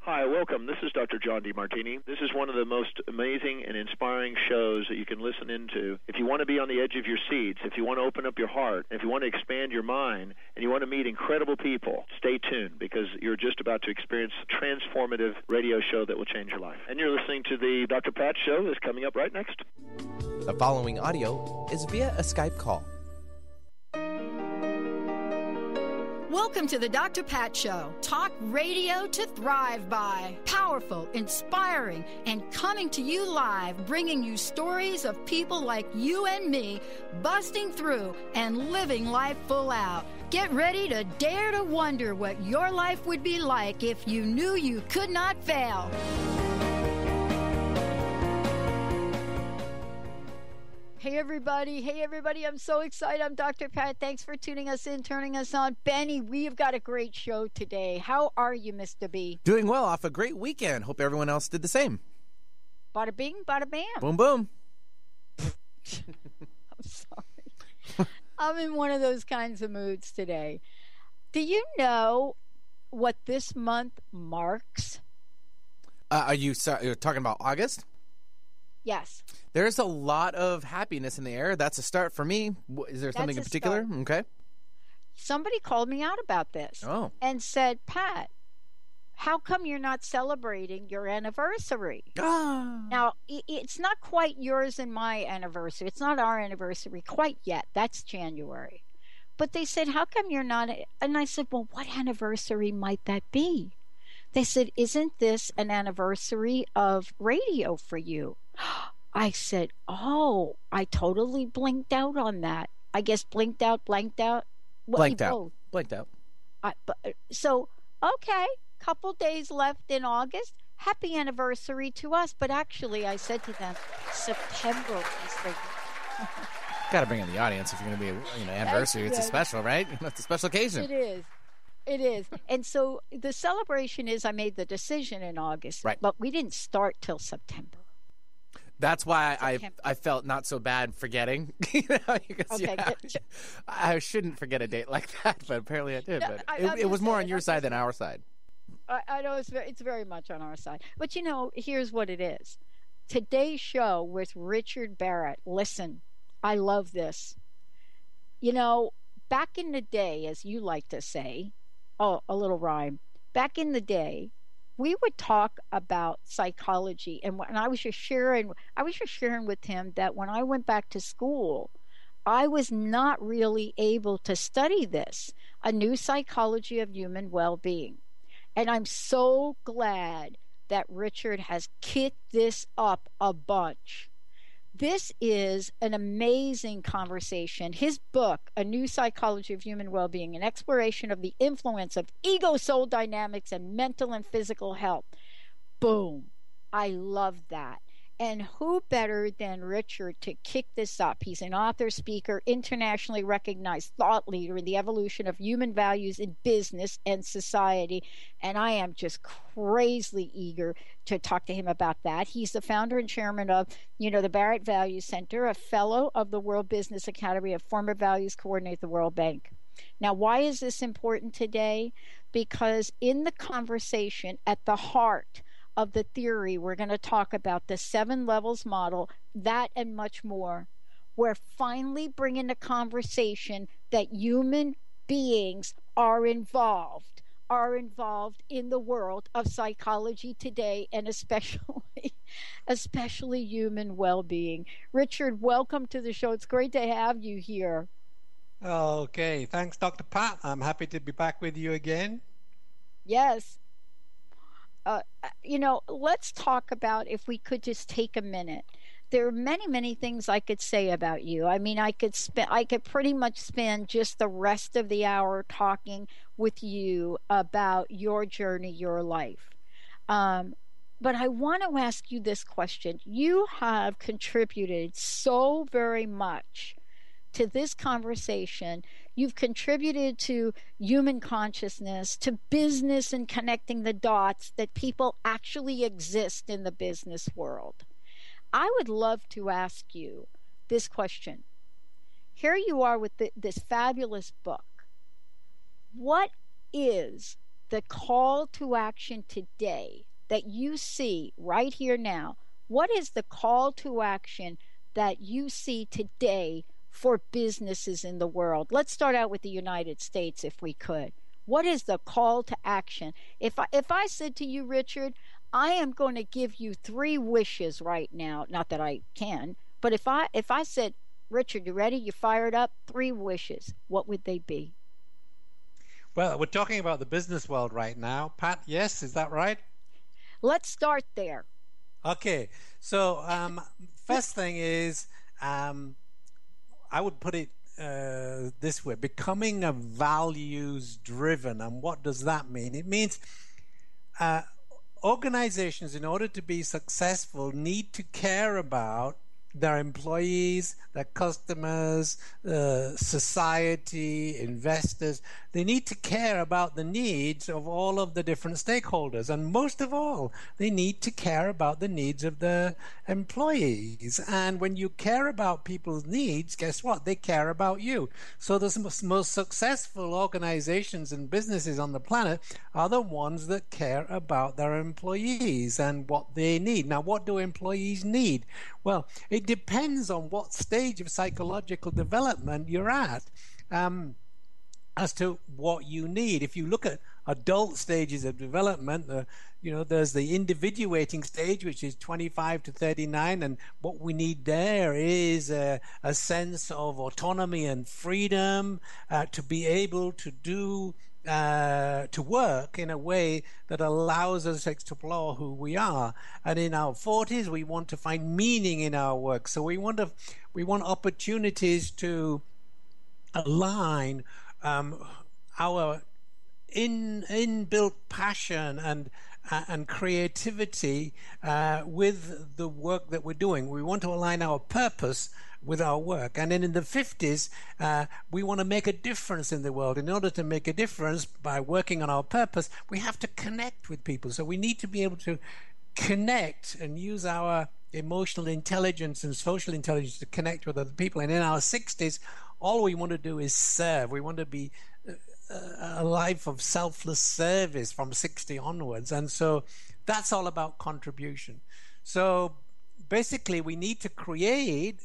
Hi, welcome. This is Dr. John DeMartini. This is one of the most amazing and inspiring shows that you can listen into. If you want to be on the edge of your seats, if you want to open up your heart, if you want to expand your mind, and you want to meet incredible people, stay tuned because you're just about to experience a transformative radio show that will change your life. And you're listening to the Dr. Pat Show that's coming up right next. The following audio is via a Skype call. Welcome to the Dr. Pat Show. Talk radio to thrive by. Powerful, inspiring, and coming to you live, bringing you stories of people like you and me busting through and living life full out. Get ready to dare to wonder what your life would be like if you knew you could not fail. Hey, everybody. I'm so excited. I'm Dr. Pat. Thanks for tuning us in, turning us on. Benny, we've got a great show today. How are you, Mr. B? Doing well off a great weekend. Hope everyone else did the same. Bada bing, bada bam. Boom, boom. I'm sorry. I'm in one of those kinds of moods today. Do you know what this month marks? You're talking about August? Yes. There's a lot of happiness in the air. That's a start for me. Is there something in particular? Start. Okay. Somebody called me out about this and said, Pat, how come you're not celebrating your anniversary? Now, it's not quite yours and my anniversary. It's not our anniversary quite yet. That's January. But they said, how come you're not? And I said, well, what anniversary might that be? They said, isn't this an anniversary of radio for you? I said, oh, I totally blinked out on that. I guess blanked out. Blanked out. So, okay, couple days left in August. Happy anniversary to us. But actually, I said to them, September is the... Got to bring in the audience if you're going to be an anniversary. It's a special, right? It's a special occasion. It is. And so the celebration is I made the decision in August, right. But we didn't start till September. That's why I felt not so bad forgetting. I shouldn't forget a date like that, but apparently I did. No, but it was more on your side than our side. I know it's very much on our side. But, here's what it is. Today's show with Richard Barrett. Listen, I love this. Back in the day, as you like to say, a little rhyme. Back in the day, we would talk about psychology, and I was just sharing with him that when I went back to school, I was not really able to study this, a new psychology of human well-being. And I'm so glad that Richard has kicked this up a bunch. This is an amazing conversation. His book, A New Psychology of Human Well-Being, an exploration of the influence of ego-soul dynamics and mental and physical health. Boom. I love that. And who better than Richard to kick this up? He's an author, speaker, internationally recognized thought leader in the evolution of human values in business and society. And I am just crazily eager to talk to him about that. He's the founder and chairman of, the Barrett Values Center, a fellow of the World Business Academy, a former values coordinator at the World Bank. Now, why is this important today? Because in the conversation at the heart of the theory, we're going to talk about the 7 levels model, that and much more. We're finally bringing the conversation that human beings are involved in the world of psychology today, and especially human well-being. Richard, welcome to the show. It's great to have you here. Okay, thanks, Dr. Pat. I'm happy to be back with you again. Yes. Let's talk about, if we could just take a minute. There are many, many things I could say about you. I mean, I could pretty much spend just the rest of the hour talking with you about your journey, your life. But I want to ask you this question. You have contributed so very much to this conversation. You've contributed to human consciousness, to business and connecting the dots that people actually exist in the business world. I would love to ask you this question. Here you are with this fabulous book. What is the call to action today that you see right here now? What is the call to action that you see today for businesses in the world? Let's start out with the United States, if we could. What is the call to action? If I said to you, Richard, I am going to give you 3 wishes right now, not that I can, but if I said, Richard, you ready? You fired up? 3 wishes. What would they be? Well, we're talking about the business world right now. Pat, yes, is that right? Let's start there. Okay, so first thing is, I would put it this way: becoming a values-driven. And what does that mean? It means organizations, in order to be successful, need to care about their employees, their customers, society, investors. They need to care about the needs of all of the different stakeholders. And most of all, they need to care about the needs of the employees. And when you care about people's needs, guess what? They care about you. So the most successful organizations and businesses on the planet are the ones that care about their employees and what they need. Now, what do employees need? Well, it depends on what stage of psychological development you're at as to what you need. If you look at adult stages of development, there's the individuating stage, which is 25 to 39, and what we need there is a sense of autonomy and freedom to be able to do to work in a way that allows us to explore who we are. And in our 40s, we want to find meaning in our work. So we want opportunities to align our inbuilt passion and creativity with the work that we're doing. We want to align our purpose with our work. And then in the 50s, we want to make a difference in the world. In order to make a difference by working on our purpose, we have to connect with people. So we need to be able to connect and use our emotional intelligence and social intelligence to connect with other people. And in our 60s, all we want to do is serve. We want to be a life of selfless service from 60 onwards. And so that's all about contribution. So basically, we need to create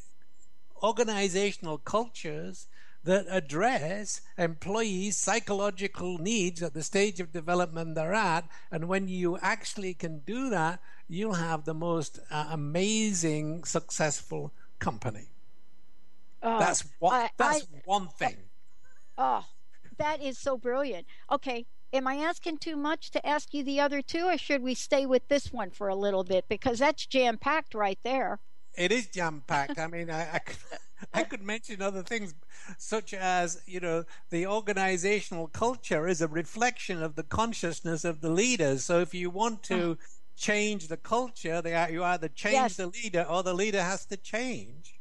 organizational cultures that address employees' psychological needs at the stage of development they're at. And when you actually can do that, you'll have the most amazing, successful company. That's one thing. That is so brilliant. Okay, am I asking too much to ask you the other 2, or should we stay with this one for a little bit? Because that's jam-packed right there. It is jam-packed. I mean, I could mention other things, such as, the organizational culture is a reflection of the consciousness of the leaders. So if you want to change the culture, you either change the leader or the leader has to change.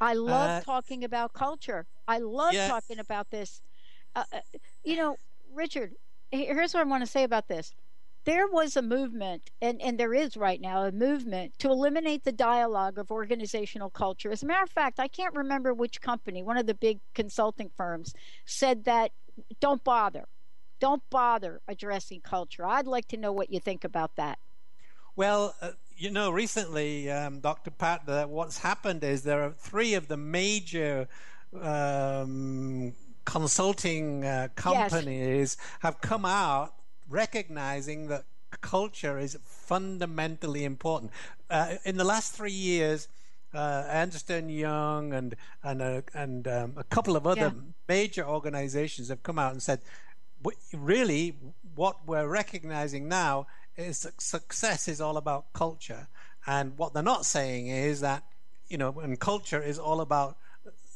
I love talking about culture. I love talking about this. Richard, here's what I want to say about this. There was a movement, and there is right now a movement to eliminate the dialogue of organizational culture. As a matter of fact, I can't remember which company, one of the big consulting firms, said that don't bother addressing culture. I'd like to know what you think about that. Well, recently, Dr. Pat, what's happened is there are 3 of the major consulting companies have come out recognizing that culture is fundamentally important. In the last 3 years, Ernst & Young and a couple of other major organizations have come out and said, really, what we're recognizing now is that success is all about culture. And what they're not saying is that, and culture is all about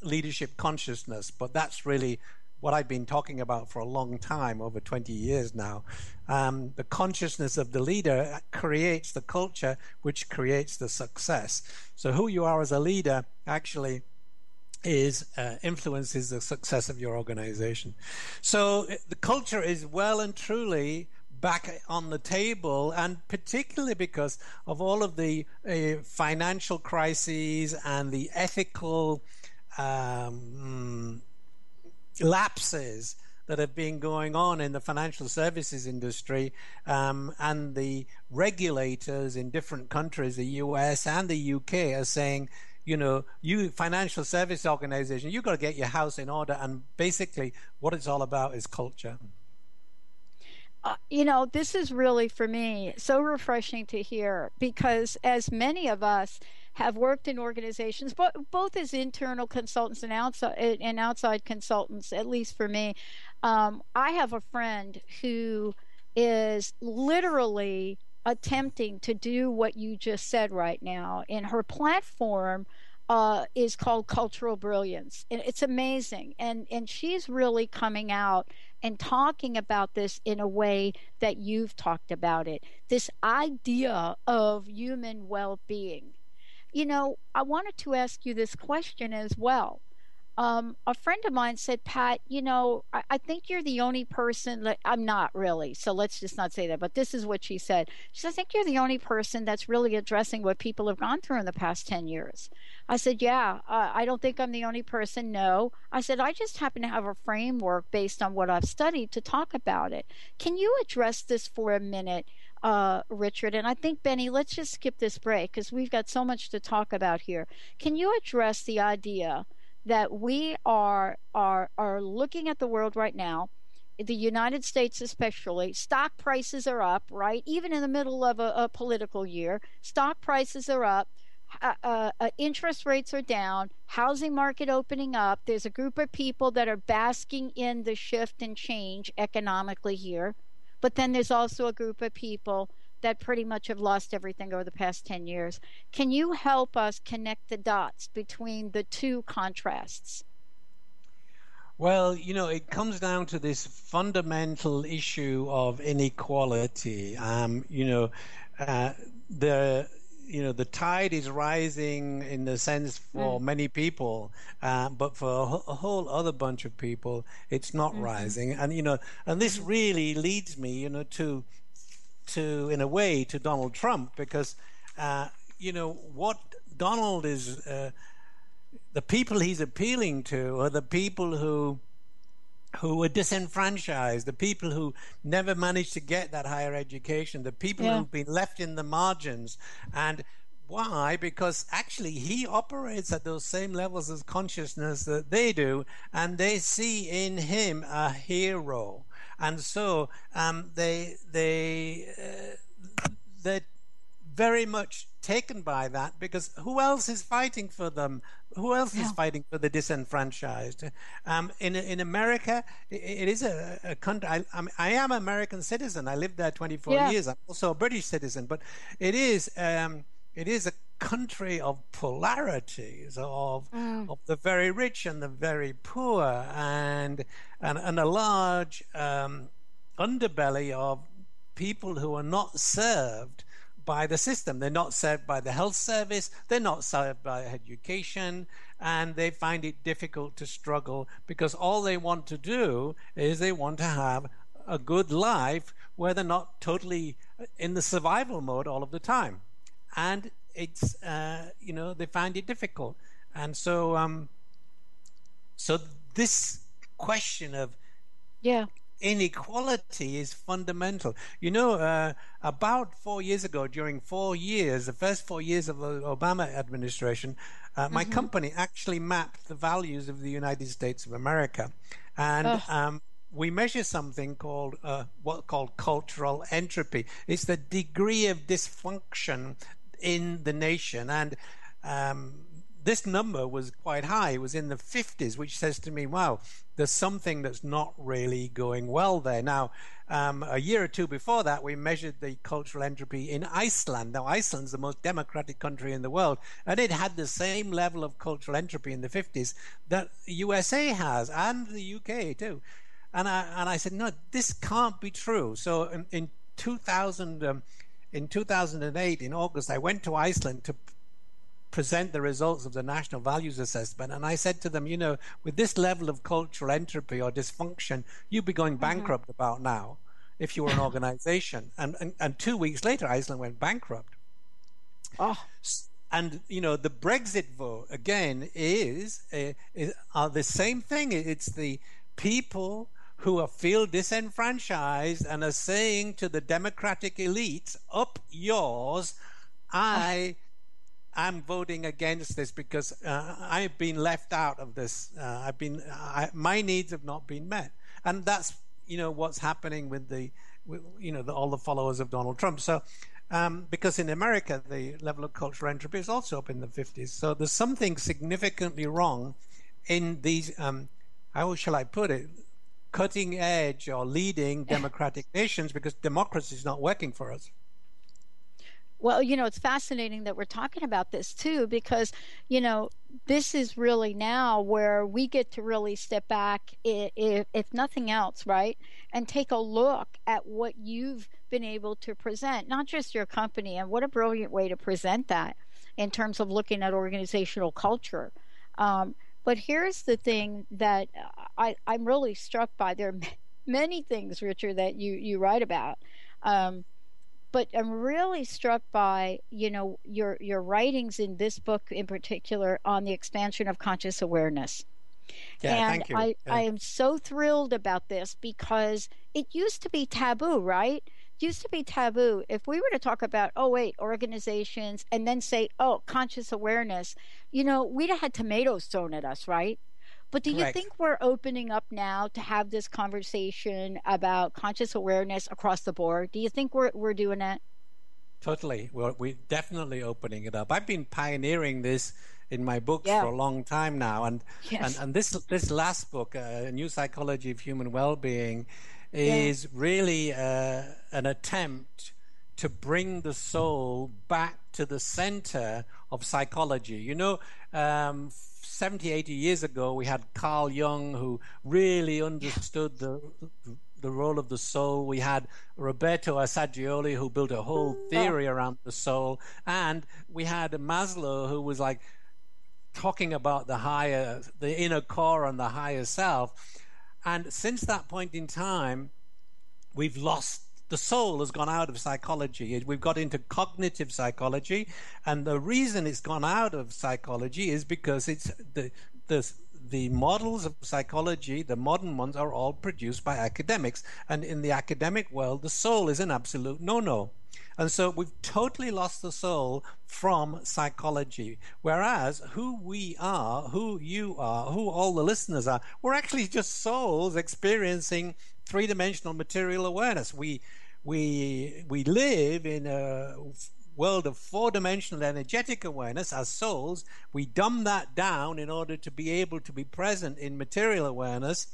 leadership consciousness, but that's really what I've been talking about for a long time, over 20 years now. The consciousness of the leader creates the culture, which creates the success. So who you are as a leader actually influences the success of your organization. So the culture is well and truly back on the table, and particularly because of all of the financial crises and the ethical lapses that have been going on in the financial services industry, and the regulators in different countries, the US and the UK, are saying, you financial service organization, you've got to get your house in order. And basically what it's all about is culture. This is really, for me, so refreshing to hear, because as many of us have worked in organizations, both as internal consultants and outside consultants, at least for me, I have a friend who is literally attempting to do what you just said right now. And her platform is called Cultural Brilliance. And it's amazing. And she's really coming out and talking about this in a way that you've talked about it. This idea of human well-being. I wanted to ask you this question as well. A friend of mine said, Pat, I think you're the only person that I'm not really. So let's just not say that. But this is what she said. She said, I think you're the only person that's really addressing what people have gone through in the past 10 years. I said, yeah, I don't think I'm the only person. No. I said, I just happen to have a framework based on what I've studied to talk about it. Can you address this for a minute, Richard? And I think, Benny, let's just skip this break because we've got so much to talk about here. Can you address the idea that we are looking at the world right now, the United States especially? Stock prices are up, right? Even in the middle of a political year, stock prices are up. Interest rates are down, housing market opening up. There's a group of people that are basking in the shift and change economically here. But then there's also a group of people that pretty much have lost everything over the past 10 years. Can you help us connect the dots between the two contrasts? Well, it comes down to this fundamental issue of inequality. The tide is rising in the sense for many people, but for a whole other bunch of people, it's not rising. And and this really leads me, to in a way to Donald Trump, because what Donald is, the people he's appealing to are the people who are disenfranchised, the people who never managed to get that higher education, the people who've been left in the margins. And why? Because actually he operates at those same levels of consciousness that they do, and they see in him a hero. And so they're very much taken by that, because who else is fighting for them? Who else is fighting for the disenfranchised? In America, it is a country. I am an American citizen. I lived there 24 years. I'm also a British citizen. But it is a country of polarities, of the very rich and the very poor, and a large underbelly of people who are not served by the system. They're not served by the health service, they're not served by education, and they find it difficult to struggle, because all they want to do is they want to have a good life where they're not totally in the survival mode all of the time. And it's they find it difficult. And so this question of inequality is fundamental. About 4 years ago, during 4 years, the first 4 years of the Obama administration, my company actually mapped the values of the United States of America. And we measure something called cultural entropy. It's the degree of dysfunction in the nation. And this number was quite high. It was in the 50s, which says to me, wow, there's something that's not really going well there. Now, a year or two before that, we measured the cultural entropy in Iceland. Now, Iceland's the most democratic country in the world, and it had the same level of cultural entropy in the 50s that USA has, and the UK too. And I said, no, this can't be true. So in 2008, in August, I went to Iceland to present the results of the National Values Assessment, and I said to them, with this level of cultural entropy or dysfunction, you'd be going bankrupt about now if you were an organization. And 2 weeks later, Iceland went bankrupt. And the Brexit vote again is the same thing. It's the people who feel disenfranchised and are saying to the democratic elites, up yours, I'm voting against this because I've been left out of this. My needs have not been met. And that's, what's happening with all the followers of Donald Trump. So, because in America, the level of cultural entropy is also up in the 50s. So there's something significantly wrong in these, how shall I put it, cutting edge or leading democratic nations, because democracy is not working for us. Well, it's fascinating that we're talking about this too, because, this is really now where we get to really step back, if nothing else, right? And take a look at what you've been able to present, not just your company. And what a brilliant way to present that in terms of looking at organizational culture. But here's the thing that I'm really struck by. There are many things, Richard, that you write about. But I'm really struck by, your writings in this book in particular on the expansion of conscious awareness. Yeah, and thank you. I am so thrilled about this because it used to be taboo, right? It used to be taboo. If we were to talk about, organizations, and then say, conscious awareness, we'd have had tomatoes thrown at us, right? But do you Correct. think we're opening up now to have this conversation about conscious awareness across the board? Do you think we're doing that? Totally. Well, we're definitely opening it up. I've been pioneering this in my books for a long time now, and Yes. and this last book, A New Psychology of Human Well-Being, is really an attempt to bring the soul back to the center of psychology. 70, 80 years ago, we had Carl Jung, who really understood the role of the soul. We had Roberto Assagioli, who built a whole theory around the soul. And we had Maslow, who was like talking about the inner core and the higher self. And since that point in time, we've lost. The soul has gone out of psychology. We've got into cognitive psychology, and the reason it's gone out of psychology is because it's the models of psychology, the modern ones, are all produced by academics, and in the academic world, the soul is an absolute no-no. And so we've totally lost the soul from psychology. Whereas who we are, who you are, who all the listeners are, we're actually just souls experiencing three-dimensional material awareness. We live in a world of four-dimensional energetic awareness as souls. We dumb that down in order to be able to be present in material awareness.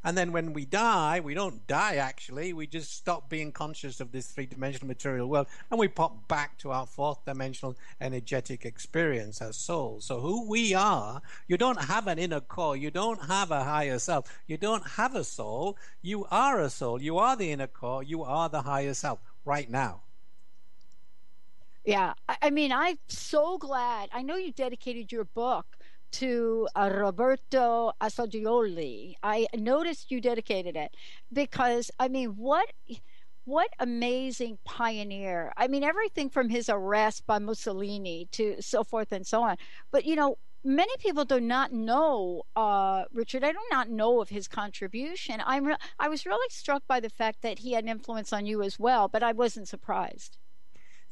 And then when we die, we don't die actually. We just stop being conscious of this three-dimensional material world, and we pop back to our fourth-dimensional energetic experience as souls. So who we are, you don't have an inner core. You don't have a higher self. You don't have a soul. You are a soul. You are the inner core. You are the higher self right now. Yeah. I'm so glad. I know you dedicated your book to Roberto Assagioli. I noticed you dedicated it because, what amazing pioneer. Everything from his arrest by Mussolini to so forth and so on. But, many people do not know, Richard, I do not know of his contribution. I was really struck by the fact that he had an influence on you as well, but I wasn't surprised.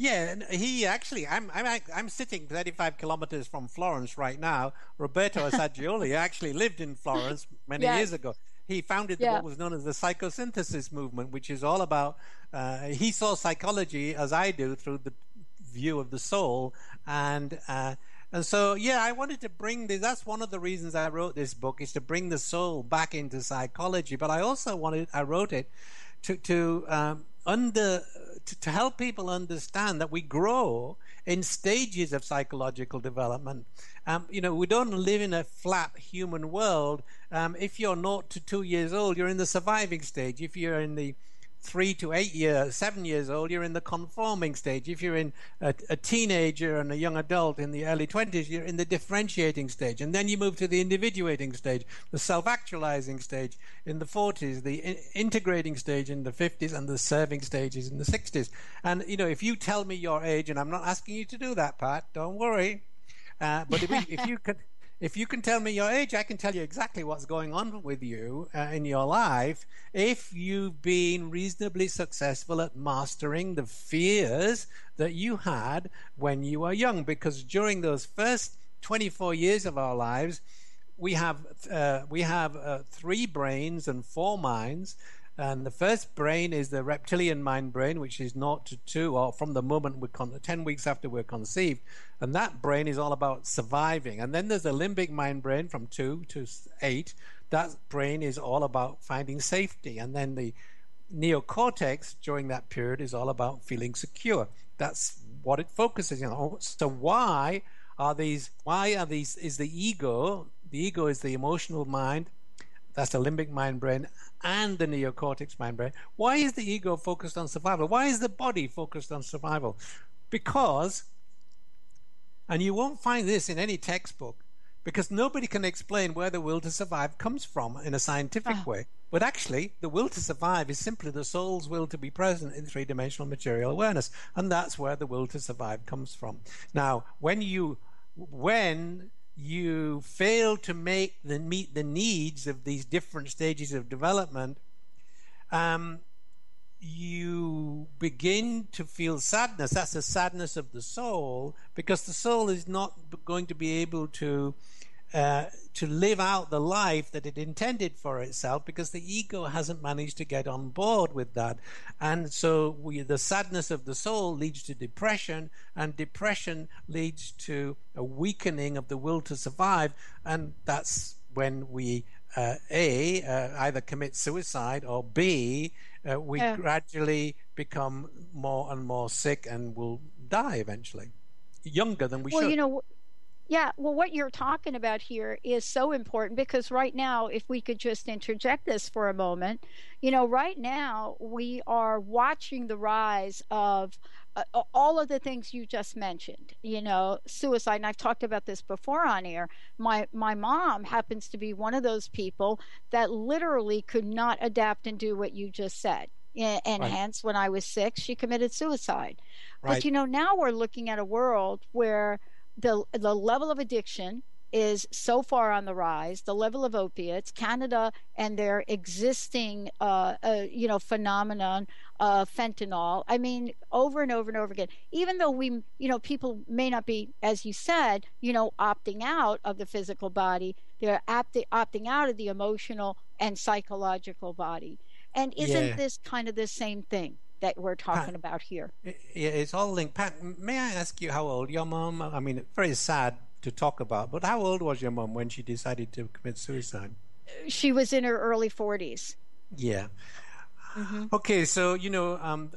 Yeah, and he actually, I'm sitting 35 kilometers from Florence right now. Roberto Assagioli actually lived in Florence many years ago. He founded what was known as the psychosynthesis movement, which is all about, he saw psychology as I do through the view of the soul. And so, I wanted to bring this. That's one of the reasons I wrote this book, is to bring the soul back into psychology. But I also I wrote it to help people understand that we grow in stages of psychological development. We don't live in a flat human world. If you're 0 to 2 years old, you're in the surviving stage. If you're in the 3 to 7 years old, you're in the conforming stage. If you're in a teenager and a young adult in the early 20s, you're in the differentiating stage. And then you move to the individuating stage, the self-actualizing stage in the 40s, the integrating stage in the 50s, and the serving stages in the 60s. And, if you tell me your age, and I'm not asking you to do that, Pat, don't worry. But if you can tell me your age, I can tell you exactly what's going on with you in your life if you've been reasonably successful at mastering the fears that you had when you were young. Because during those first 24 years of our lives, we have 3 brains and 4 minds. And the first brain is the reptilian mind brain, which is 0 to 2, or from the moment 10 weeks after we're conceived. And that brain is all about surviving. And then there's the limbic mind brain from 2 to 8. That brain is all about finding safety. And then the neocortex during that period is all about feeling secure. That's what it focuses on. So why is the ego is the emotional mind, that's the limbic mind brain, and the neocortex mind brain. Why is the ego focused on survival? Why is the body focused on survival? Because, and you won't find this in any textbook, because nobody can explain where the will to survive comes from in a scientific way. But actually, the will to survive is simply the soul's will to be present in 3-dimensional material awareness. And that's where the will to survive comes from. Now, when you fail to meet the needs of these different stages of development, you begin to feel sadness. That's the sadness of the soul, because the soul is not going to be able to live out the life that it intended for itself, because the ego hasn't managed to get on board with that. And so the sadness of the soul leads to depression, and depression leads to a weakening of the will to survive. And that's when we either commit suicide, or B, we gradually become more and more sick and will die eventually, younger than we should. Yeah, well, what you're talking about here is so important, because right now, if we could just interject this for a moment, right now we are watching the rise of all of the things you just mentioned, suicide. And I've talked about this before on air. My mom happens to be one of those people that literally could not adapt and do what you just said. And hence, when I was 6, she committed suicide. Right. But, now we're looking at a world where the level of addiction is so far on the rise, the level of opiates, Canada and their existing, phenomenon of fentanyl. I mean, over and over and over again, even though people may not be, as you said, opting out of the physical body, they're opting out of the emotional and psychological body. And isn't this kind of the same thing that we're talking about here? Yeah, it's all linked. Pat, may I ask you how old your mom? I mean, very sad to talk about, but how old was your mom when she decided to commit suicide? She was in her early 40s. Yeah. Mm-hmm. Okay, so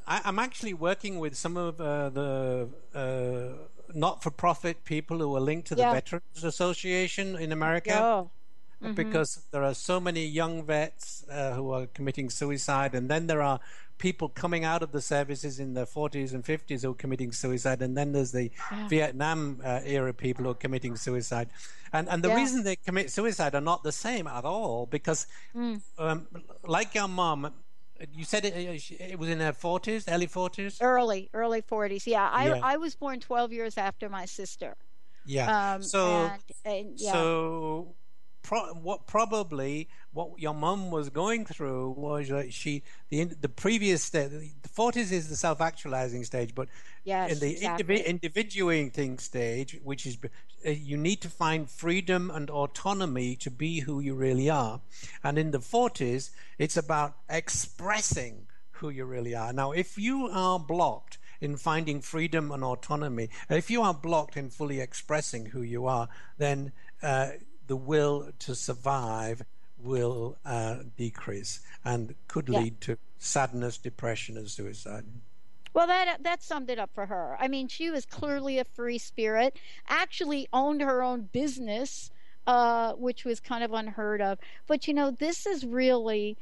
I'm actually working with some of the not-for-profit people who are linked to the Veterans Association in America. Oh. Mm-hmm. Because there are so many young vets who are committing suicide, and then there are people coming out of the services in their 40s and 50s who are committing suicide, and then there's the Vietnam era people who are committing suicide. And the reason they commit suicide are not the same at all, because like your mom, you said it was in her 40s, early 40s? Early 40s, I was born 12 years after my sister. Yeah. What your mum was going through was that the previous stage, the 40s is the self-actualizing stage, but in the individuating stage, which is you need to find freedom and autonomy to be who you really are. And in the 40s, it's about expressing who you really are. Now, if you are blocked in finding freedom and autonomy, if you are blocked in fully expressing who you are, then the will to survive will decrease and could lead to sadness, depression, and suicide. Well, that summed it up for her. I mean, she was clearly a free spirit, actually owned her own business, which was kind of unheard of. But, this is really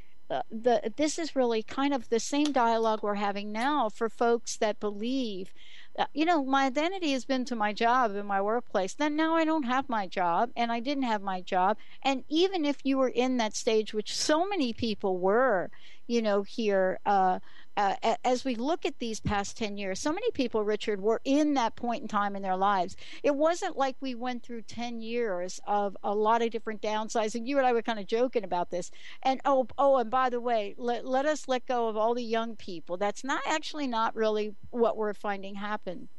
kind of the same dialogue we're having now for folks that believe my identity has been to my job and my workplace. Then now I don't have my job, and I didn't have my job. And even if you were in that stage, which so many people were, here. As we look at these past 10 years, so many people, Richard, were in that point in time in their lives. It wasn't like we went through 10 years of a lot of different downsizing. You and I were kind of joking about this. And and by the way, let us let go of all the young people. That's not really what we're finding happen.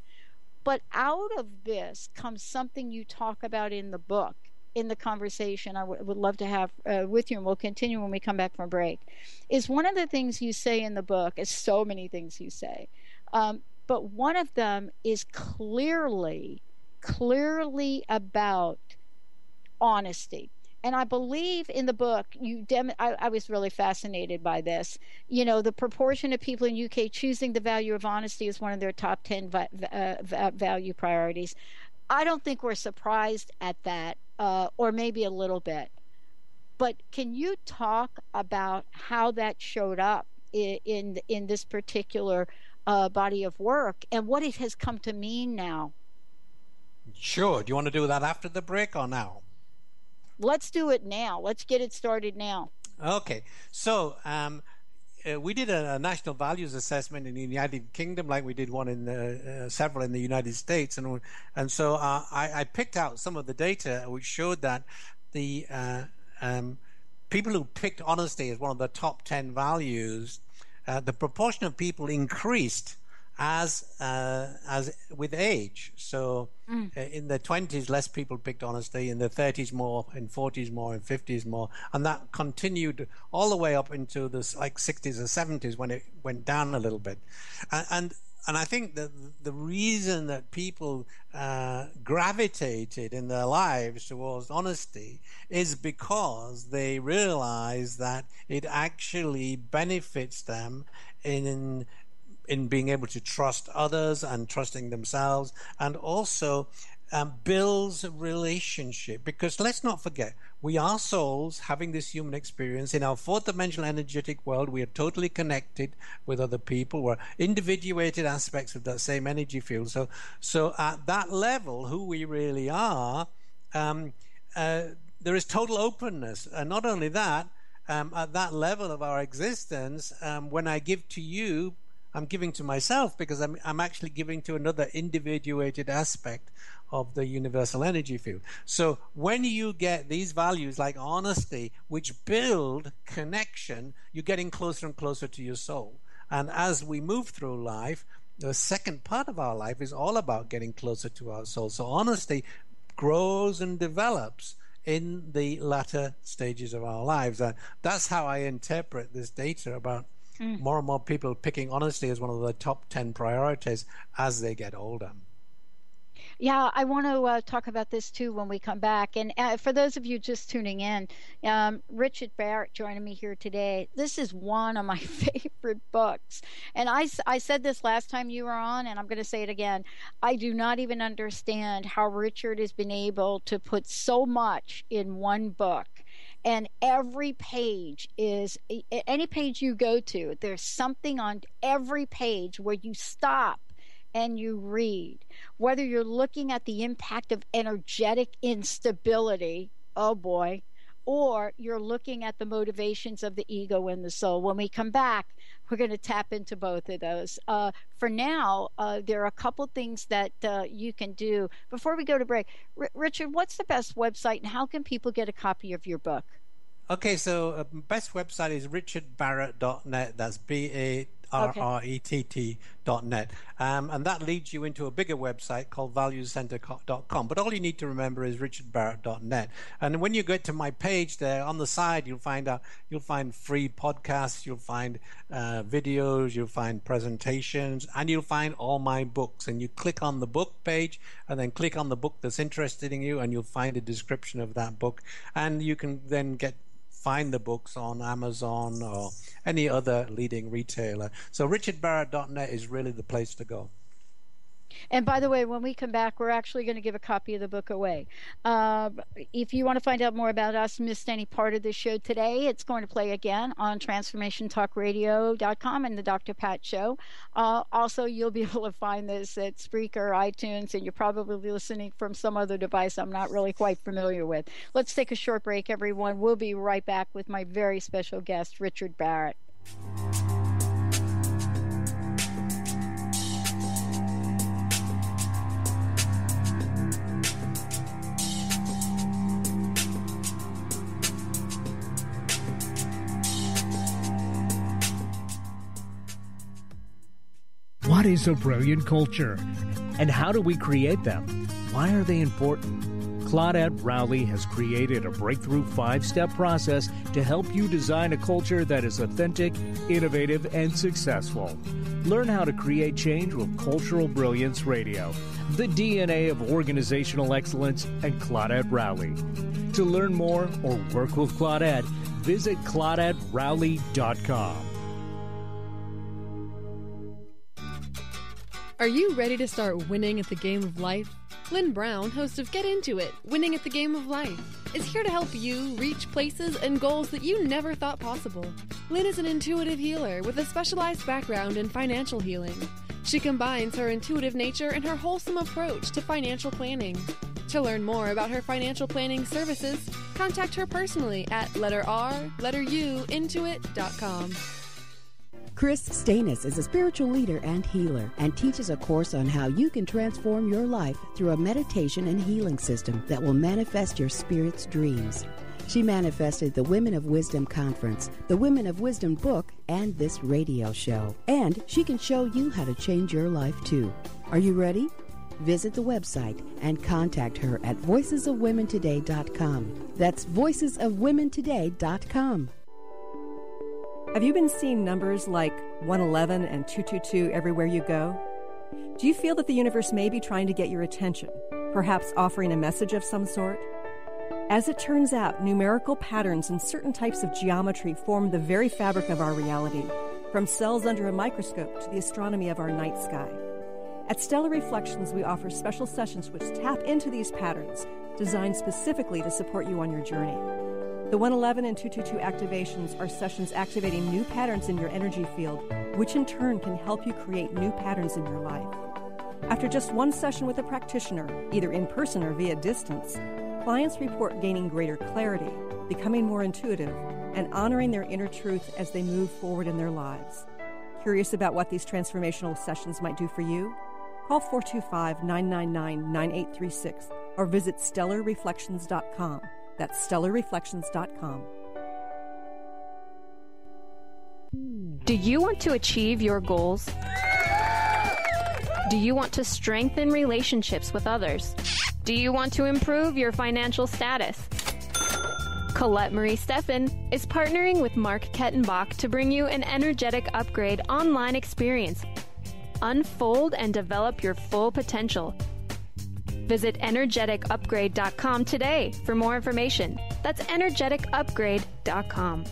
But out of this comes something you talk about in the book, in the conversation I would love to have with you, and we'll continue when we come back from break, is one of the things you say in the book, is so many things you say, but one of them is clearly about honesty. And I believe in the book, I was really fascinated by this. The proportion of people in UK choosing the value of honesty is one of their top 10 value priorities. I don't think we're surprised at that, or maybe a little bit. But can you talk about how that showed up in this particular body of work and what it has come to mean now? Sure. Do you want to do that after the break or now? Let's do it now. Let's get it started now. Okay. So we did a national values assessment in the United Kingdom, like we did one in several in the United States, and so I picked out some of the data which showed that the people who picked honesty as one of the top 10 values, the proportion of people increased as with age. So in the 20s, less people picked honesty. In the 30s, more. In 40s, more. In 50s, more. And that continued all the way up into the 60s or 70s when it went down a little bit. And I think that the reason that people gravitated in their lives towards honesty is because they realize that it actually benefits them in being able to trust others and trusting themselves, and also builds a relationship. Because let's not forget, we are souls having this human experience. In our fourth dimensional energetic world, we are totally connected with other people. We're individuated aspects of that same energy field. So at that level, who we really are, there is total openness. And not only that, at that level of our existence, when I give to you, I'm giving to myself, because I'm actually giving to another individuated aspect of the universal energy field. So when you get these values like honesty, which build connection, you're getting closer and closer to your soul. And as we move through life, the second part of our life is all about getting closer to our soul. So honesty grows and develops in the latter stages of our lives. That's how I interpret this data about more and more people picking honesty as one of the top 10 priorities as they get older. Yeah, I want to talk about this too when we come back. And for those of you just tuning in, Richard Barrett joining me here today. This is one of my favorite books. And I said this last time you were on, and I'm going to say it again. I do not even understand how Richard has been able to put so much in one book. And every page is, any page you go to, there's something on every page where you stop and you read. Whether you're looking at the impact of energetic instability, oh boy, or you're looking at the motivations of the ego and the soul. When we come back, we're going to tap into both of those. For now, there are a couple things that you can do. Before we go to break, Richard, what's the best website and how can people get a copy of your book? Okay, so best website is richardbarrett.net. That's BARRETT.net. And that leads you into a bigger website called valuescenter.com. But all you need to remember is richardbarrett.net. And when you get to my page there, on the side, you'll find free podcasts, you'll find videos, you'll find presentations, and you'll find all my books. And you click on the book page and then click on the book that's interested in you, and you'll find a description of that book. And you can then find the books on Amazon or any other leading retailer. So richardbarrett.net is really the place to go. And by the way, when we come back, we're actually going to give a copy of the book away. If you want to find out more about us, missed any part of the show today, it's going to play again on transformationtalkradio.com and the Dr. Pat Show. Also, you'll be able to find this at Spreaker, iTunes, and you're probably listening from some other device I'm not really quite familiar with. Let's take a short break, everyone. We'll be right back with my very special guest, Richard Barrett. What is a brilliant culture? And how do we create them? Why are they important? Claudette Rowley has created a breakthrough 5-step process to help you design a culture that is authentic, innovative, and successful. Learn how to create change with Cultural Brilliance Radio, the DNA of organizational excellence, and Claudette Rowley. To learn more or work with Claudette, visit ClaudetteRowley.com. Are you ready to start winning at the game of life? Lynn Brown, host of Get Into It, Winning at the Game of Life, is here to help you reach places and goals that you never thought possible. Lynn is an intuitive healer with a specialized background in financial healing. She combines her intuitive nature and her wholesome approach to financial planning. To learn more about her financial planning services, contact her personally at intuit.com. Chris Stanis is a spiritual leader and healer and teaches a course on how you can transform your life through a meditation and healing system that will manifest your spirit's dreams. She manifested the Women of Wisdom Conference, the Women of Wisdom book, and this radio show. And she can show you how to change your life too. Are you ready? Visit the website and contact her at voicesofwomentoday.com. That's voicesofwomentoday.com. Have you been seeing numbers like 111 and 222 everywhere you go? Do you feel that the universe may be trying to get your attention, perhaps offering a message of some sort? As it turns out, numerical patterns and certain types of geometry form the very fabric of our reality, from cells under a microscope to the astronomy of our night sky. At Stellar Reflections, we offer special sessions which tap into these patterns, designed specifically to support you on your journey. The 111 and 222 activations are sessions activating new patterns in your energy field, which in turn can help you create new patterns in your life. After just one session with a practitioner, either in person or via distance, clients report gaining greater clarity, becoming more intuitive, and honoring their inner truth as they move forward in their lives. Curious about what these transformational sessions might do for you? Call 425-999-9836 or visit stellarreflections.com. That's stellarreflections.com. Do you want to achieve your goals? Do you want to strengthen relationships with others? Do you want to improve your financial status? Colette Marie Steffen is partnering with Mark Kettenbach to bring you an energetic upgrade online experience. Unfold and develop your full potential. Visit energeticupgrade.com today for more information. That's energeticupgrade.com.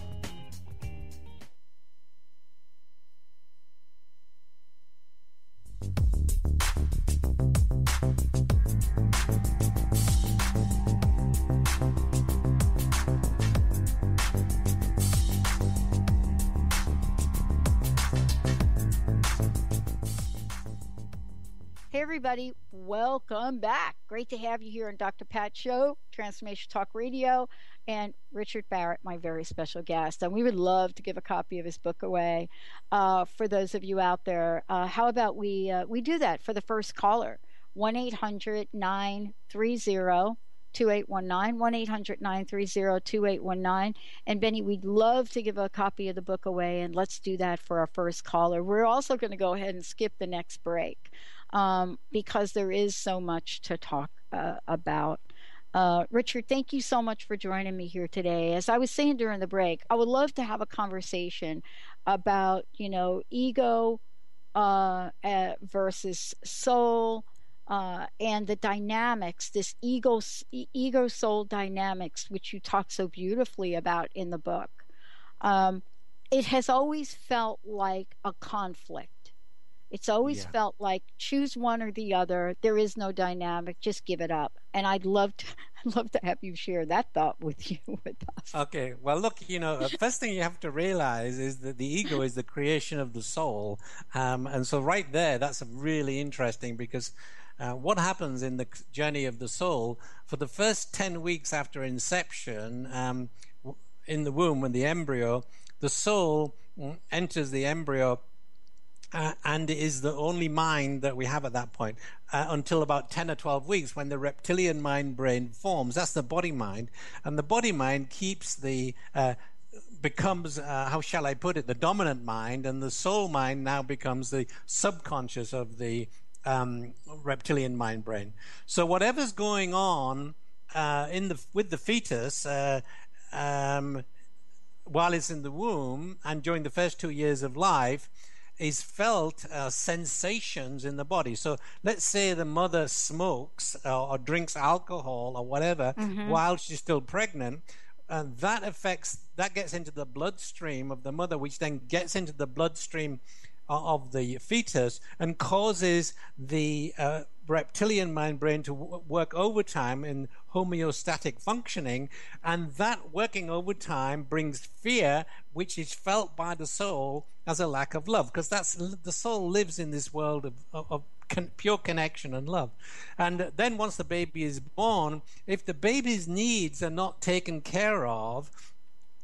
Hey everybody, welcome back. Great to have you here on Dr. Pat Show, Transformation Talk Radio, and Richard Barrett, my very special guest. And we would love to give a copy of his book away for those of you out there. How about we do that for the first caller? 1-800-930-2819, 1-800-930-2819. And Benny, we'd love to give a copy of the book away, and let's do that for our first caller. We're also going to go ahead and skip the next break because there is so much to talk about. Richard, thank you so much for joining me here today. As I was saying during the break, I would love to have a conversation about, ego versus soul, and the dynamics, this ego-soul dynamics, which you talk so beautifully about in the book. It has always felt like a conflict. It's always felt like choose one or the other. There is no dynamic. Just give it up. And I'd love to have you share that thought with us. Okay. Well, look, first thing you have to realize is that the ego is the creation of the soul. And so right there, that's really interesting because what happens in the journey of the soul, for the first 10 weeks after inception, in the womb, when the embryo, the soul enters the embryo, and it is the only mind that we have at that point until about 10 or 12 weeks, when the reptilian mind brain forms. That's the body mind, and the body mind keeps becomes how shall I put it, the dominant mind, and the soul mind now becomes the subconscious of the reptilian mind brain. So whatever's going on with the fetus while it's in the womb and during the first 2 years of life is felt sensations in the body. So let's say the mother smokes or drinks alcohol or whatever while she's still pregnant, and that gets into the bloodstream of the mother, which then gets into the bloodstream of the fetus and causes the reptilian mind brain to work overtime in homeostatic functioning, and that working overtime brings fear, which is felt by the soul as a lack of love, because the soul lives in this world of pure connection and love. And then once the baby is born, if the baby's needs are not taken care of,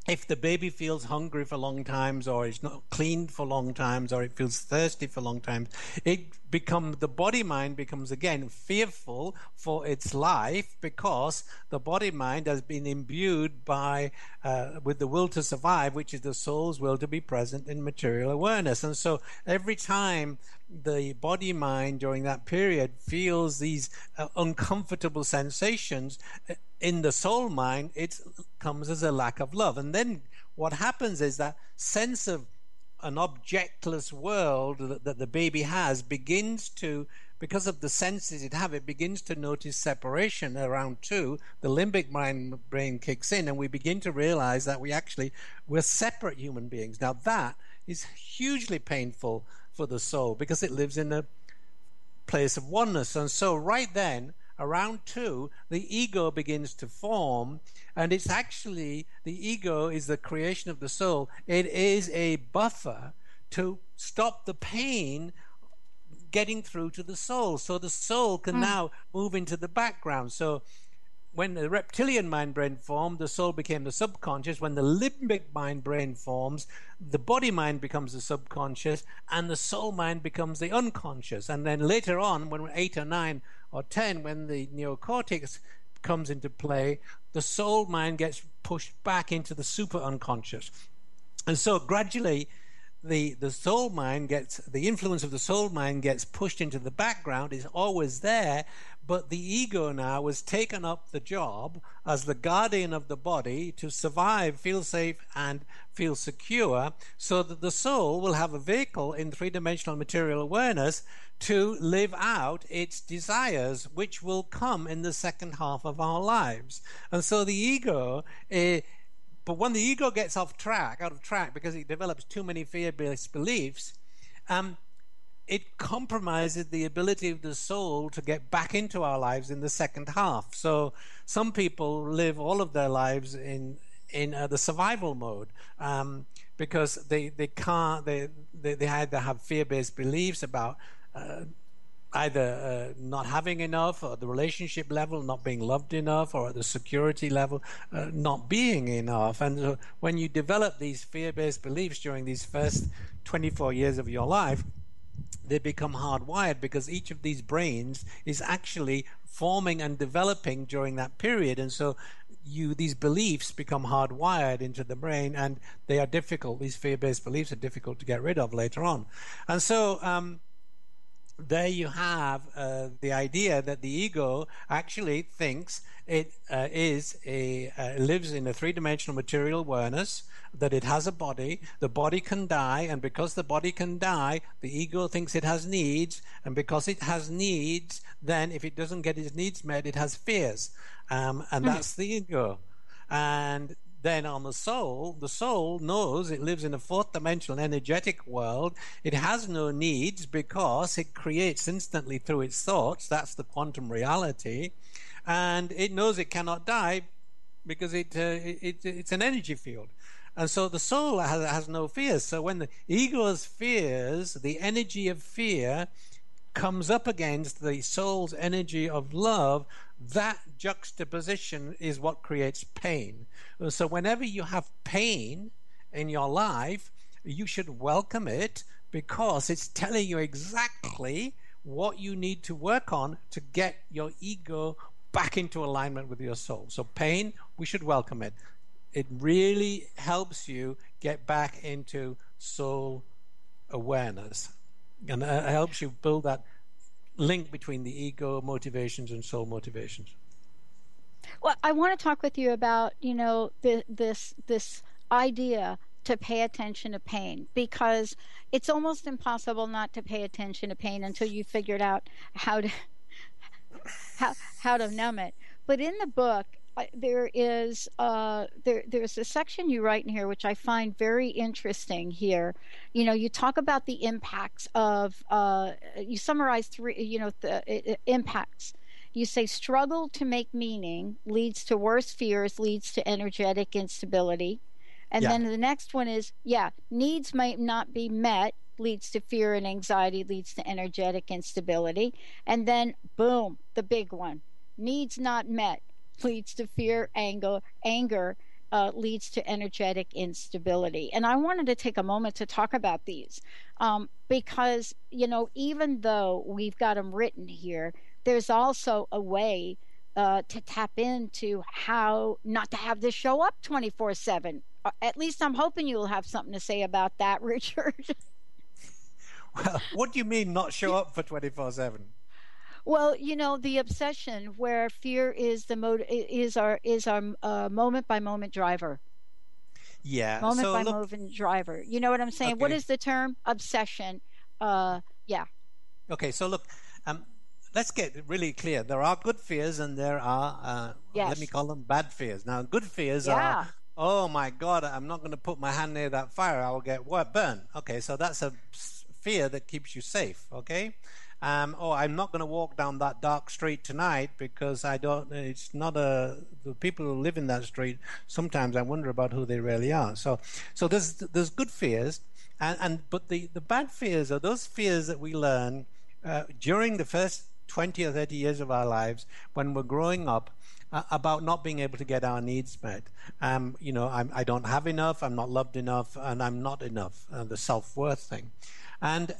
if the baby feels hungry for long times, or it's not cleaned for long times, or it feels thirsty for long times, the body mind becomes again fearful for its life, because the body mind has been imbued with the will to survive, which is the soul's will to be present in material awareness. And so every time the body mind during that period feels these uncomfortable sensations in the soul mind, it comes as a lack of love. And then what happens is that sense of an objectless world that the baby has begins to, because of the senses it begins to notice separation around 2. The limbic brain kicks in, and we begin to realize that we're separate human beings. Now that is hugely painful for the soul, because it lives in a place of oneness. And so right then, around 2, the ego begins to form, and it's actually, the ego is the creation of the soul. It is a buffer to stop the pain getting through to the soul, so the soul can now move into the background. So when the reptilian mind brain formed, the soul became the subconscious. When the limbic mind brain forms, the body mind becomes the subconscious, and the soul mind becomes the unconscious. And then later on, when we're 8 or 9 or 10, when the neocortex comes into play, the soul mind gets pushed back into the super unconscious. And so gradually the soul mind the influence of the soul mind gets pushed into the background. It's always there, but the ego now has taken up the job as the guardian of the body to survive, feel safe, and feel secure, so that the soul will have a vehicle in three-dimensional material awareness to live out its desires, which will come in the second half of our lives. And so the ego but when the ego gets out of track, because it develops too many fear-based beliefs, it compromises the ability of the soul to get back into our lives in the second half. So some people live all of their lives in the survival mode, because they either have fear-based beliefs about either not having enough, or at the relationship level not being loved enough, or at the security level not being enough. And when you develop these fear-based beliefs during these first 24 years of your life, they become hardwired, because each of these brains is actually forming and developing during that period. And so these beliefs become hardwired into the brain, and they are difficult. These fear-based beliefs are difficult to get rid of later on. And so there you have the idea that the ego actually thinks it lives in a three-dimensional material awareness, that it has a body, the body can die, and because the body can die, the ego thinks it has needs, and because it has needs, then if it doesn't get its needs met, it has fears, and that's the ego. And then on the soul knows it lives in a fourth-dimensional energetic world. It has no needs because it creates instantly through its thoughts. That's the quantum reality. And it knows it cannot die because it's an energy field. And so the soul has no fears. So when the ego's fears, the energy of fear, comes up against the soul's energy of love, that juxtaposition is what creates pain. So whenever you have pain in your life, you should welcome it, because it's telling you exactly what you need to work on to get your ego back into alignment with your soul. So pain, we should welcome it. It really helps you get back into soul awareness, and helps you build that link between the ego motivations and soul motivations. Well, I want to talk with you about, this idea to pay attention to pain, because it's almost impossible not to pay attention to pain until you figured out how to numb it. But in the book, there's a section you write in here which I find very interesting here. You talk about the impacts of you summarize three, the impacts. You say struggle to make meaning leads to worse fears, leads to energetic instability. And then the next one is, needs might not be met, leads to fear and anxiety, leads to energetic instability. And then, boom, the big one, needs not met, leads to fear, anger, leads to energetic instability. And I wanted to take a moment to talk about these because, even though we've got them written here, there's also a way to tap into how not to have this show up 24/7. At least I'm hoping you'll have something to say about that, Richard. Well, what do you mean not show up for 24/7? Well, the obsession where fear is our moment by moment driver. Yeah. Moment by moment driver. You know what I'm saying? Okay. What is the term? Obsession. Yeah. Okay. So look, let's get really clear. There are good fears and there are, let me call them bad fears. Now, good fears are, oh my God, I'm not going to put my hand near that fire. I will get burned. Okay. So that's a fear that keeps you safe. Okay. I'm not going to walk down that dark street tonight because it's not the people who live in that street, sometimes I wonder about who they really are. So there's good fears, but the bad fears are those fears that we learn during the first 20 or 30 years of our lives when we're growing up about not being able to get our needs met. I don't have enough, I'm not loved enough, and I'm not enough, the self-worth thing. And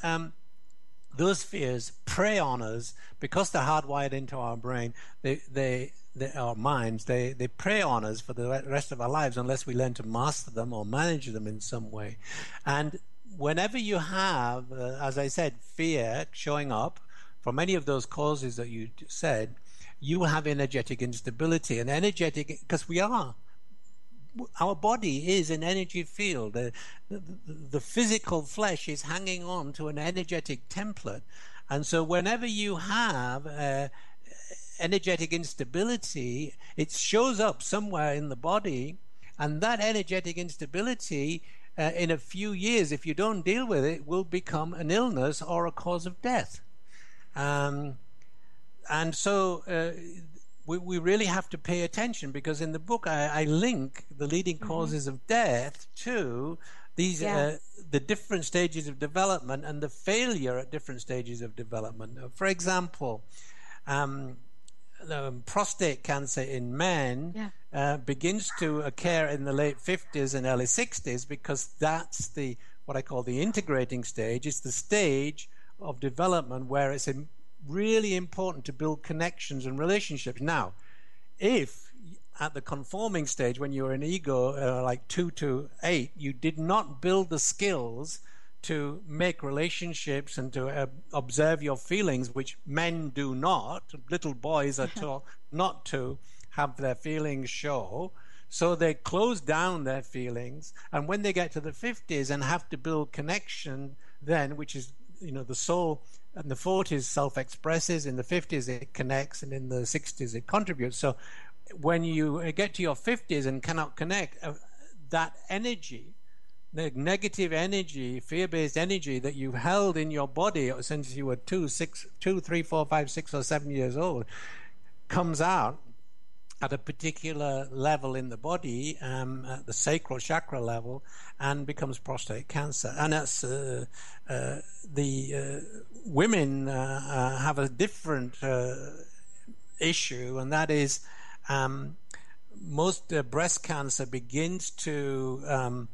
those fears prey on us because they're hardwired into our brain. Our minds, they prey on us for the rest of our lives unless we learn to master them or manage them in some way. And whenever you have, as I said, fear showing up from any of those causes that you said, you have energetic instability. And because our body is an energy field. The physical flesh is hanging on to an energetic template. And so whenever you have energetic instability, it shows up somewhere in the body. And that energetic instability, in a few years, if you don't deal with it, will become an illness or a cause of death. And so we really have to pay attention, because in the book I link the leading causes of death to these the different stages of development and the failure at different stages of development. For example, prostate cancer in men begins to occur in the late 50s and early 60s because that's what I call the integrating stage. It's the stage of development where it's really important to build connections and relationships. Now, if at the conforming stage, when you were in ego, like 2 to 8, you did not build the skills to make relationships and to observe your feelings, which men do not. Little boys are taught not to have their feelings show. So they close down their feelings. And when they get to the 50s and have to build connection then, which is, the soul in the 40s self-expresses, in the 50s it connects, and in the 60s it contributes. So when you get to your 50s and cannot connect, that energy, the negative energy, fear-based energy that you've held in your body since you were 2, 3, 4, 5, 6, or 7 years old, comes out at a particular level in the body, at the sacral chakra level, and becomes prostate cancer. And that's the women have a different issue, and that is most breast cancer begins to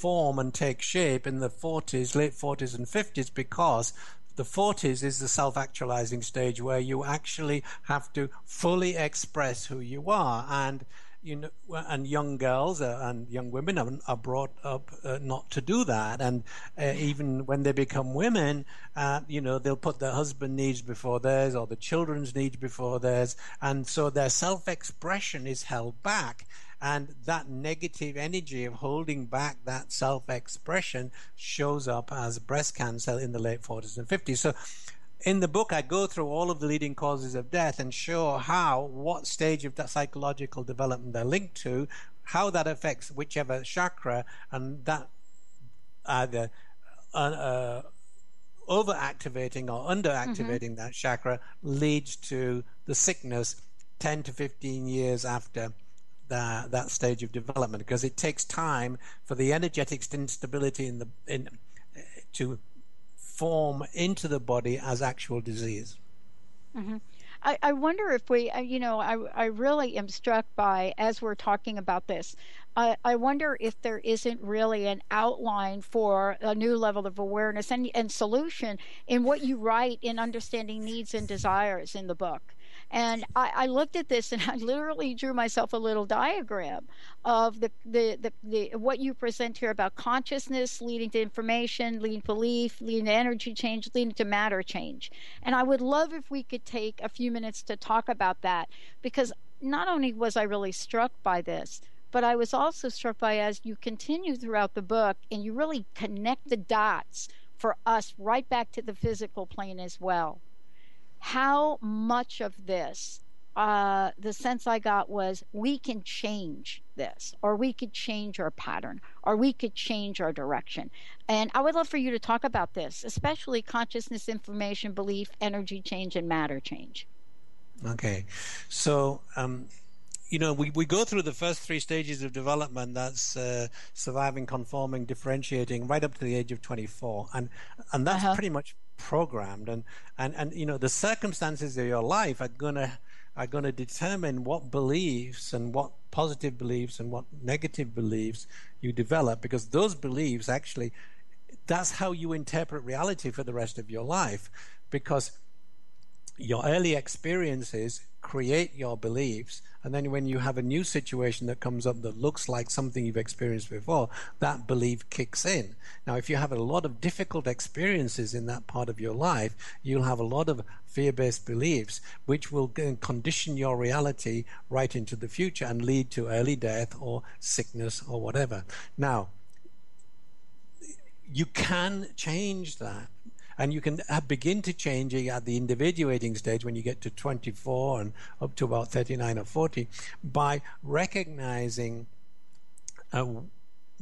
form and take shape in the 40s, late 40s and 50s, because the 40s is the self-actualizing stage where you actually have to fully express who you are. And and young girls and young women are brought up not to do that. And even when they become women, they'll put their husband needs before theirs or the children's needs before theirs. And so their self-expression is held back. And that negative energy of holding back that self-expression shows up as breast cancer in the late 40s and 50s. So in the book, I go through all of the leading causes of death and show what stage of that psychological development they're linked to, how that affects whichever chakra, and that either overactivating or underactivating that chakra leads to the sickness 10 to 15 years after that stage of development, because it takes time for the energetic instability to form into the body as actual disease. I wonder if we, I really am struck by, as we're talking about this, I wonder if there isn't really an outline for a new level of awareness and solution in what you write in Understanding Needs and Desires in the book. And I looked at this and I literally drew myself a little diagram of the what you present here about consciousness leading to information, leading to belief, leading to energy change, leading to matter change. And I would love if we could take a few minutes to talk about that, because not only was I really struck by this, but I was also struck by, as you continue throughout the book and you really connect the dots for us right back to the physical plane as well. How much of this, the sense I got was, we can change this, or we could change our pattern, or we could change our direction. And I would love for you to talk about this, especially consciousness, information, belief, energy change, and matter change. Okay. So, we go through the first 3 stages of development. That's surviving, conforming, differentiating, right up to the age of 24. And that's pretty much programmed, and the circumstances of your life are gonna determine what beliefs and what positive beliefs and what negative beliefs you develop, because those beliefs actually, that's how you interpret reality for the rest of your life, because your early experiences create your beliefs, and then when you have a new situation that comes up that looks like something you've experienced before, that belief kicks in. Now, if you have a lot of difficult experiences in that part of your life, you'll have a lot of fear-based beliefs, which will condition your reality right into the future and lead to early death or sickness or whatever. Now, you can change that. And you can begin to change it at the individuating stage when you get to 24 and up to about 39 or 40 by recognizing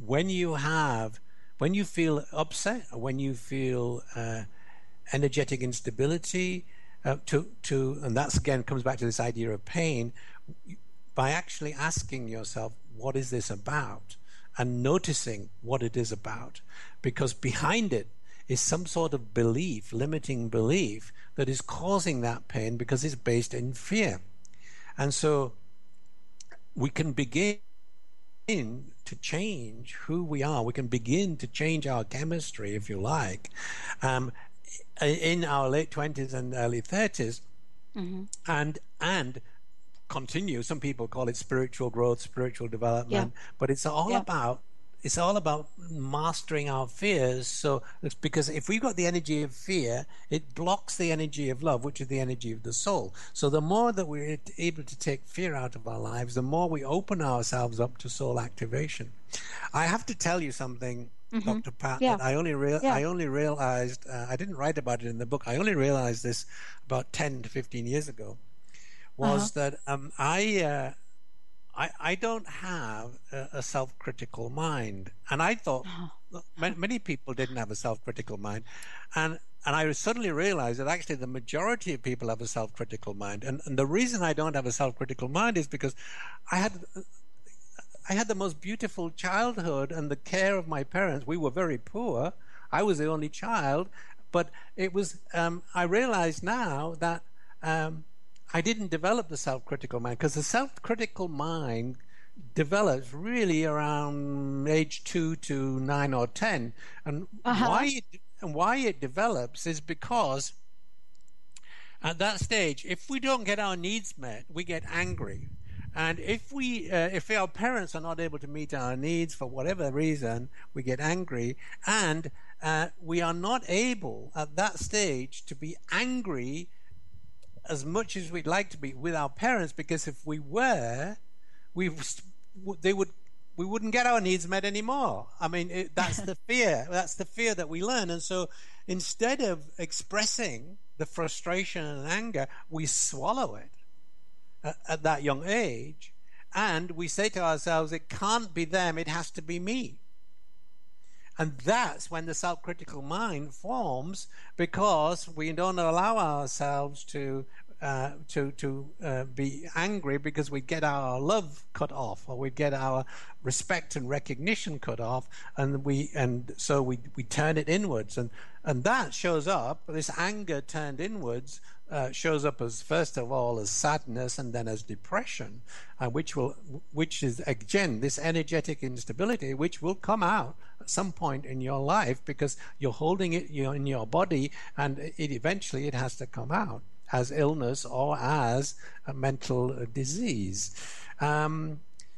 when you feel upset, when you feel energetic instability, and that's again comes back to this idea of pain, by actually asking yourself, what is this about? And noticing what it is about, because behind it is some sort of belief, limiting belief, that is causing that pain because it's based in fear. And so we can begin to change who we are. We can begin to change our chemistry, if you like, in our late 20s and early 30s, and continue. Some people call it spiritual growth, spiritual development, but it's all about mastering our fears. So it's because if we've got the energy of fear, it blocks the energy of love, which is the energy of the soul. So the more that we're able to take fear out of our lives, the more we open ourselves up to soul activation. I have to tell you something, Dr. Pat, that I only realized, I didn't write about it in the book, I only realized this about 10 to 15 years ago, was that I don't have a self-critical mind. And I thought many people didn't have a self-critical mind. And I suddenly realized that actually the majority of people have a self-critical mind. And the reason I don't have a self-critical mind is because I had the most beautiful childhood and the care of my parents. We were very poor. I was the only child. But it was, I realize now that I didn't develop the self-critical mind, because the self-critical mind develops really around age 2 to 9 or 10. And why it develops is because at that stage, if we don't get our needs met, we get angry. And if our parents are not able to meet our needs for whatever reason, we get angry. And we are not able at that stage to be angry as much as we'd like to be with our parents, because if we were, we wouldn't get our needs met anymore. I mean, that's the fear. That's the fear that we learn. And so instead of expressing the frustration and anger, we swallow it at that young age, and we say to ourselves, it can't be them, it has to be me. And that's when the self-critical mind forms, because we don't allow ourselves to be angry, because we get our love cut off, or we get our respect and recognition cut off, and so we turn it inwards, and that shows up. This anger turned inwards shows up as, first of all, as sadness, and then as depression, which is again this energetic instability, which will come out at some point in your life, because you're holding it in your body, and eventually it has to come out as illness or as a mental disease.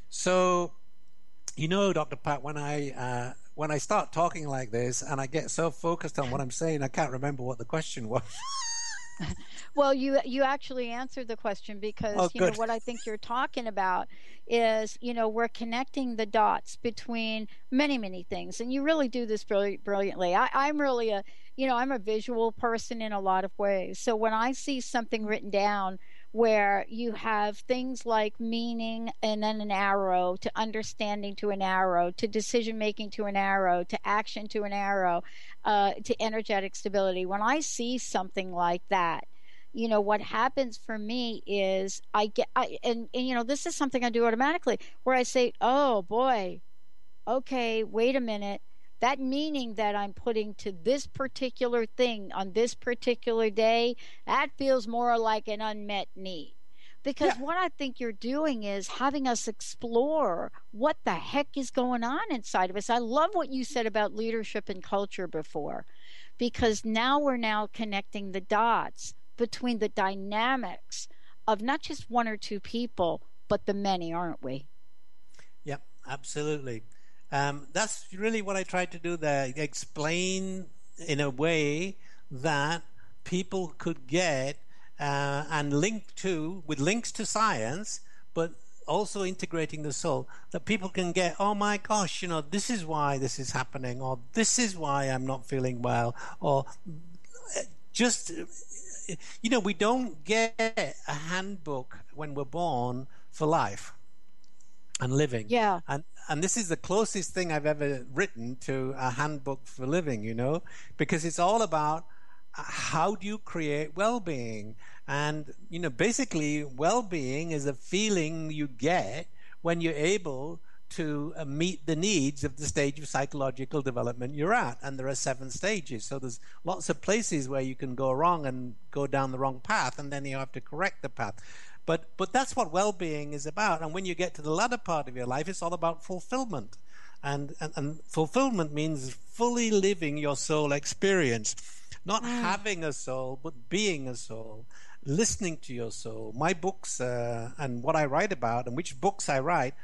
So, Dr. Pat, when I start talking like this and I get so focused on what I'm saying, I can't remember what the question was. Well, you actually answered the question, because what I think you're talking about is, we're connecting the dots between many things, and you really do this brilliantly. I'm really I'm a visual person in a lot of ways. So when I see something written down where you have things like meaning and then an arrow, to understanding to an arrow, to decision making to an arrow, to action to an arrow, to energetic stability, when I see something like that, what happens for me is this is something I do automatically, where I say, oh boy, okay, wait a minute. That meaning that I'm putting to this particular thing on this particular day, that feels more like an unmet need. Because what I think you're doing is having us explore what the heck is going on inside of us. I love what you said about leadership and culture before, because we're connecting the dots between the dynamics of not just one or two people, but the many, aren't we? Yep, absolutely. That's really what I tried to do there, explain in a way that people could get and with links to science, but also integrating the soul, that people can get, oh my gosh, this is why this is happening, or this is why I'm not feeling well, or just, we don't get a handbook when we're born for life and living. Yeah. And this is the closest thing I've ever written to a handbook for living, because it's all about how do you create well-being. And, basically well-being is a feeling you get when you're able to meet the needs of the stage of psychological development you're at. And there are 7 stages. So there's lots of places where you can go wrong and go down the wrong path, and then you have to correct the path. But that's what well-being is about. And when you get to the latter part of your life, it's all about fulfillment. And fulfillment means fully living your soul experience. Not having a soul, but being a soul. Listening to your soul. My books and what I write about and which books I write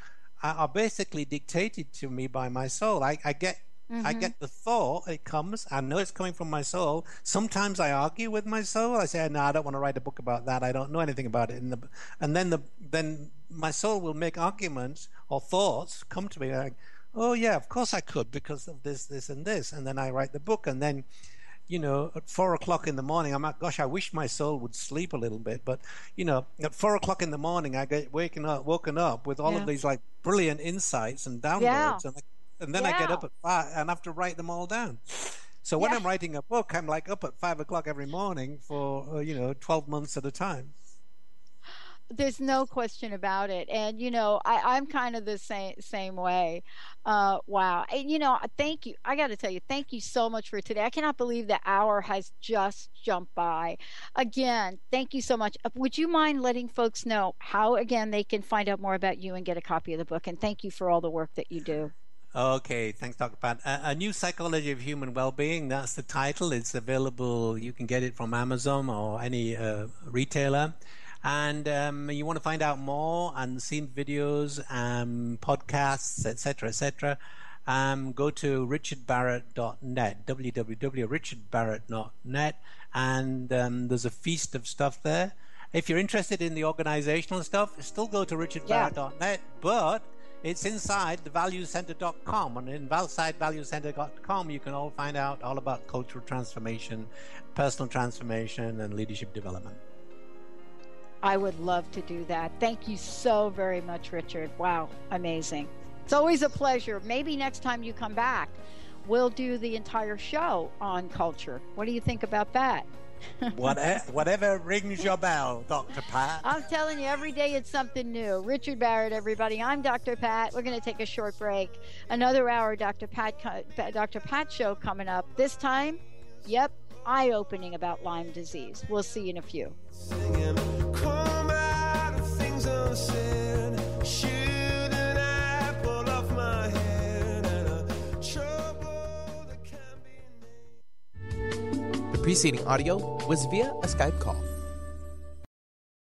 are basically dictated to me by my soul. I get the thought, it comes, I know it's coming from my soul. Sometimes I argue with my soul. I say, no, I don't want to write a book about that. I don't know anything about it. And then my soul will make arguments or thoughts come to me like, oh yeah, of course I could, because of this, and this. And then I write the book, and then at 4 o'clock in the morning, I'm like, gosh, I wish my soul would sleep a little bit. But, at 4 o'clock in the morning, I get woken up with all of these like brilliant insights and downloads. And then I get up at 5 and have to write them all down. So when I'm writing a book, I'm like up at 5 o'clock every morning for, 12 months at a time. There's no question about it. And, I'm kind of the same way. Wow. And, thank you. I got to tell you, thank you so much for today. I cannot believe the hour has just jumped by. Again, thank you so much. Would you mind letting folks know how, again, they can find out more about you and get a copy of the book? And thank you for all the work that you do. Okay, thanks, Dr. Pat. A New Psychology of Human Wellbeing, that's the title. It's available. You can get it from Amazon or any retailer. And you want to find out more and see videos, podcasts, etc., go to richardbarrett.net, www.richardbarrett.net, and there's a feast of stuff there. If you're interested in the organizational stuff, still go to richardbarrett.net, but it's inside the valuecenter.com, and in valuecenter.com you can all find out all about cultural transformation, personal transformation, and leadership development. I would love to do that. Thank you so very much, Richard. Wow, amazing. It's always a pleasure. Maybe next time you come back, we'll do the entire show on culture. What do you think about that? Whatever rings your bell, Dr. Pat. I'm telling you, every day it's something new. Richard Barrett, everybody. I'm Dr. Pat. We're going to take a short break. Another hour Dr. Pat show coming up. This time, eye-opening about Lyme disease. We'll see you in a few. The preceding audio was via a Skype call.